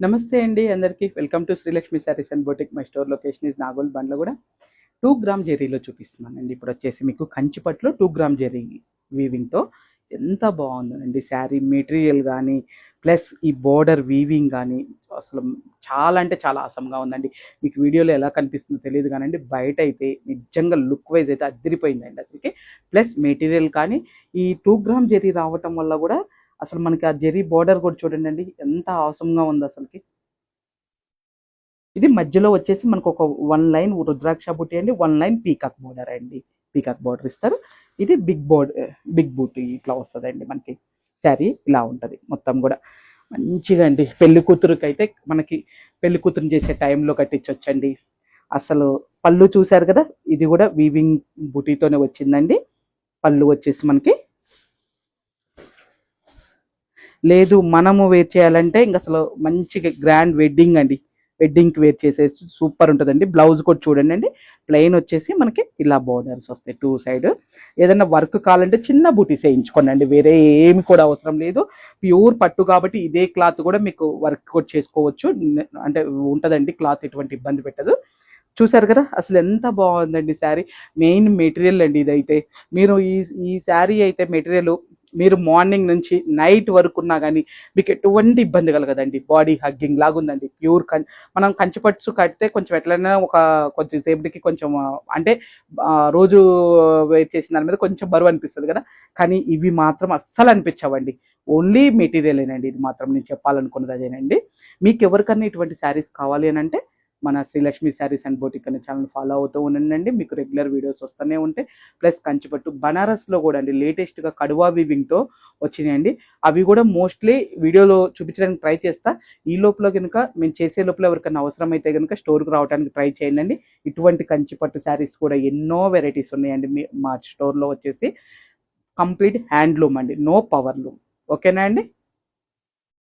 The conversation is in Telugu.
నమస్తే అండి అందరికీ. Welcome to Srilakshmi sarees and boutique. My store location is Nagole Bandlaguda. 2 gram జెరీలో చూపిస్తున్నానండి. ఇప్పుడు వచ్చేసి మీకు కంచిపట్టులో 2 గ్రామ్ జెరీ వీవింగ్తో ఎంత బాగుందండి శారీ మెటీరియల్ కానీ ప్లస్ ఈ బోర్డర్ వీవింగ్ కానీ అసలు చాలా అంటే చాలా ఆసంగా ఉందండి. మీకు వీడియోలో ఎలా కనిపిస్తుందో తెలియదు కానండి, బయట అయితే నిజంగా లుక్ వైజ్ అయితే అదిరిపోయిందండి అసలుకి. ప్లస్ మెటీరియల్ కానీ ఈ 2 గ్రామ్ జెరీ రావటం వల్ల కూడా అసలు మనకి ఆ జెరీ బోర్డర్ కూడా చూడండి అండి ఎంత అవసరంగా ఉంది అసలుకి. ఇది మధ్యలో వచ్చేసి మనకు ఒక 1 లైన్ రుద్రాక్ష బుట్టి అండి, 1 లైన్ పీకాక్ బోర్డర్ అండి. పీకాక్ బోర్డర్ ఇస్తారు. ఇది బిగ్ బూటీ ఇట్లా వస్తుందండి మనకి. శారీ ఇలా ఉంటుంది మొత్తం కూడా మంచిగా అండి. పెళ్లి కూతురుకి అయితే మనకి పెళ్లి కూతురుని చేసే టైంలో కట్టించవచ్చండి. అసలు పళ్ళు చూశారు కదా, ఇది కూడా వీవింగ్ బుటీతోనే వచ్చిందండి. పళ్ళు వచ్చేసి మనకి లేదు మనము వేర్ చేయాలంటే ఇంక అసలు మంచిగా గ్రాండ్ వెడ్డింగ్ అండి. వెడ్డింగ్కి వేర్ చేసేసి సూపర్ ఉంటుందండి. బ్లౌజ్ కూడా చూడండి అండి, ప్లెయిన్ వచ్చేసి మనకి ఇలా బోర్డర్స్ వస్తాయి 2 సైడ్. ఏదైనా వర్క్ కావాలంటే చిన్న బూటీస్ వేయించుకోండి అండి, వేరే ఏమి కూడా అవసరం లేదు. ప్యూర్ పట్టు కాబట్టి ఇదే క్లాత్ కూడా మీకు వర్క్ కూడా చేసుకోవచ్చు. అంటే ఉంటుందండి క్లాత్, ఎటువంటి ఇబ్బంది పెట్టదు. చూసారు కదా అసలు ఎంత బాగుందండి శారీ. మెయిన్ మెటీరియల్ అండి ఇదైతే. మీరు ఈ ఈ శారీ అయితే మెటీరియల్ మీరు మార్నింగ్ నుంచి నైట్ వరకు ఉన్నా కానీ మీకు ఎటువంటి ఇబ్బంది కలగదండి. బాడీ హగ్గింగ్ లాగా ఉందండి. మనం కంచిపట్టు కడితే కొంచెం ఎట్లయినా కొంచెం సేపటికి కొంచెం అంటే రోజు వెయిట్ చేసిన దాని మీద కొంచెం బరువు అనిపిస్తుంది కదా, కానీ ఇవి మాత్రం అస్సలు అనిపించవండి. ఓన్లీ మెటీరియలేనండి. ఇది మాత్రం నేను చెప్పాలనుకున్నది అదేనండి. మీకు ఎవరికన్నా ఇటువంటి శారీస్ కావాలి అని అంటే మన శ్రీలక్ష్మి శారీస్ అండ్ బొటిక్ అనే ఛానల్ ఫాలో అవుతూ ఉండండి. మీకు రెగ్యులర్ వీడియోస్ వస్తూనే ఉంటాయి. ప్లస్ కంచిపట్టు బనారస్లో కూడా అండి లేటెస్ట్గా కడువా వీవింగ్తో వచ్చినాయండి. అవి కూడా మోస్ట్లీ వీడియోలో చూపించడానికి ట్రై చేస్తా. ఈ లోపల కనుక మేము చేసే లోపల ఎవరికైనా అవసరమైతే కనుక స్టోర్కి రావడానికి ట్రై చేయండి. ఇటువంటి కంచిపట్టు శారీస్ కూడా ఎన్నో వెరైటీస్ ఉన్నాయండి మా స్టోర్లో వచ్చేసి. కంప్లీట్ హ్యాండ్లూమ్ అండి, నో పవర్ లూమ్. ఓకేనా అండి.